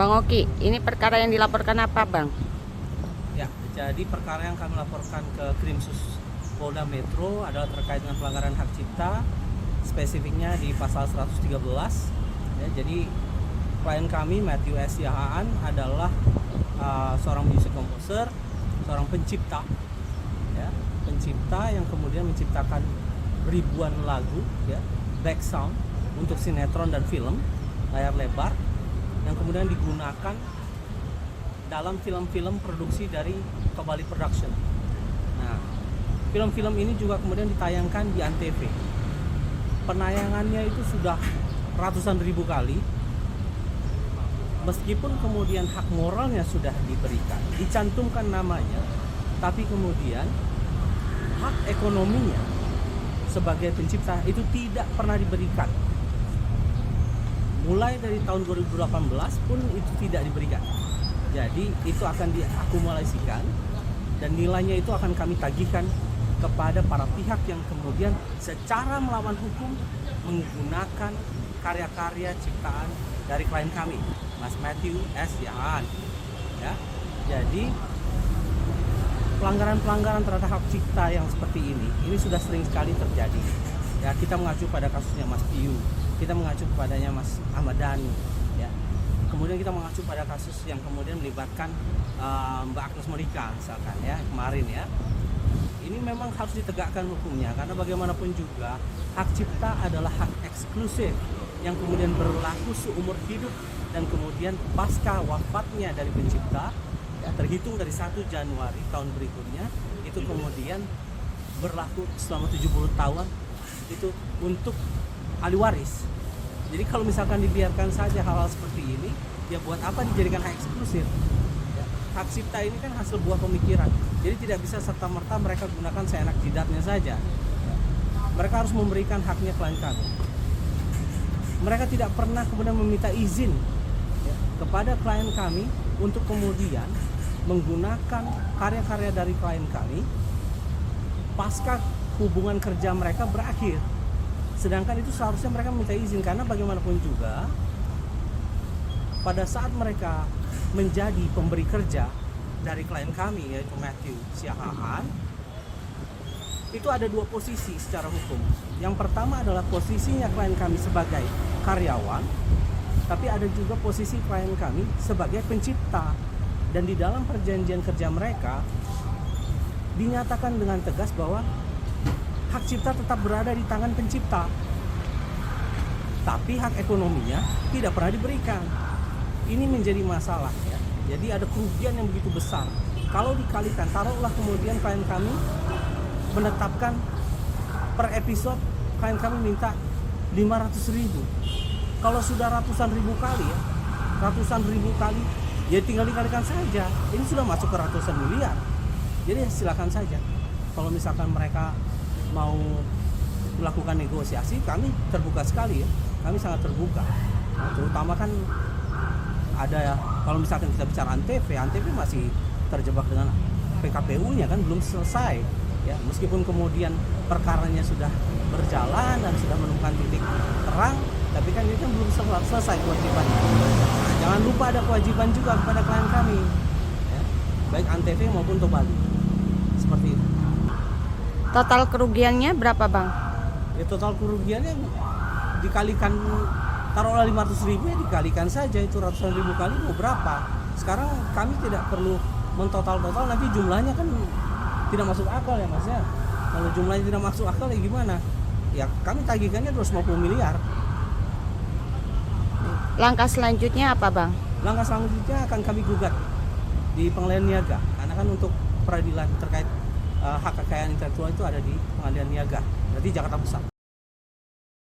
Bang Oki, ini perkara yang dilaporkan apa, Bang? Ya, jadi perkara yang kami laporkan ke Krimsus Polda Metro adalah terkait dengan pelanggaran hak cipta, spesifiknya di pasal 113. Ya, jadi klien kami Matthew S. Yahaan adalah seorang musik komposer, seorang pencipta, ya, pencipta yang kemudian menciptakan ribuan lagu, ya, back sound untuk sinetron dan film layar lebar yang kemudian digunakan dalam film-film produksi dari Kebali Production. Nah, film-film ini juga kemudian ditayangkan di Antv. Penayangannya itu sudah ratusan ribu kali. Meskipun kemudian hak moralnya sudah diberikan, dicantumkan namanya, tapi kemudian hak ekonominya sebagai pencipta itu tidak pernah diberikan. Mulai dari tahun 2018 pun itu tidak diberikan. Jadi itu akan diakumulasikan dan nilainya itu akan kami tagihkan kepada para pihak yang kemudian secara melawan hukum menggunakan karya-karya ciptaan dari klien kami, Mas Matthew S. Yahaan. Ya, jadi pelanggaran-pelanggaran terhadap hak cipta yang seperti ini sudah sering sekali terjadi. Ya, kita mengacu pada kasusnya Mas Piyu, kita mengacu kepadanya Mas Ahmad Dhani, ya. Kemudian kita mengacu pada kasus yang kemudian melibatkan Mbak Agnes Monica misalkan, ya, kemarin, ya. Ini memang harus ditegakkan hukumnya karena bagaimanapun juga hak cipta adalah hak eksklusif yang kemudian berlaku seumur hidup dan kemudian pasca wafatnya dari pencipta, ya, terhitung dari 1 Januari tahun berikutnya itu kemudian berlaku selama 70 tahun itu untuk ahli waris. Jadi kalau misalkan dibiarkan saja hal-hal seperti ini, ya buat apa dijadikan hak eksklusif? Ya, hak cipta ini kan hasil buah pemikiran. Jadi tidak bisa serta-merta mereka gunakan seenak jidatnya saja. Ya, mereka harus memberikan haknya klien kami. Mereka tidak pernah kemudian meminta izin, ya, kepada klien kami untuk kemudian menggunakan karya-karya dari klien kami pasca hubungan kerja mereka berakhir. Sedangkan itu seharusnya mereka minta izin karena bagaimanapun juga pada saat mereka menjadi pemberi kerja dari klien kami yaitu Matthew Yahaan, itu ada 2 posisi secara hukum. Yang pertama adalah posisinya klien kami sebagai karyawan, tapi ada juga posisi klien kami sebagai pencipta. Dan di dalam perjanjian kerja mereka dinyatakan dengan tegas bahwa hak cipta tetap berada di tangan pencipta, tapi hak ekonominya tidak pernah diberikan. Ini menjadi masalah, ya. Jadi ada kerugian yang begitu besar. Kalau dikalikan, taruhlah kemudian klien kami menetapkan per episode klien kami minta 500.000. Kalau sudah ratusan ribu kali, ya, ratusan ribu kali, ya tinggal dikalikan saja. Ini sudah masuk ke ratusan miliar. Jadi silakan saja. Kalau misalkan mereka mau melakukan negosiasi, kami terbuka sekali, ya. Kami sangat terbuka. Nah, terutama kan ada, ya, kalau misalkan kita bicara Antv masih terjebak dengan PKPU-nya kan belum selesai, ya. Meskipun kemudian perkaranya sudah berjalan dan sudah menemukan titik terang, tapi kan ini kan belum selesai kewajibannya. Nah, jangan lupa ada kewajiban juga kepada klien kami, ya, baik Antv maupun Tobali. Seperti itu. Total kerugiannya berapa, Bang? Ya, total kerugiannya dikalikan, taruhlah 500.000, ya dikalikan saja itu ratusan ribu kali mau berapa. Sekarang kami tidak perlu mentotal-total, nanti jumlahnya kan tidak masuk akal, ya Mas, ya. Kalau jumlahnya tidak masuk akal, ya gimana? Ya kami tagihkannya 250 miliar. Langkah selanjutnya apa, Bang? Langkah selanjutnya akan kami gugat di Pengadilan Niaga, karena kan untuk peradilan terkait hak kekayaan intelektual itu ada di Pengadilan Niaga, berarti Jakarta Pusat.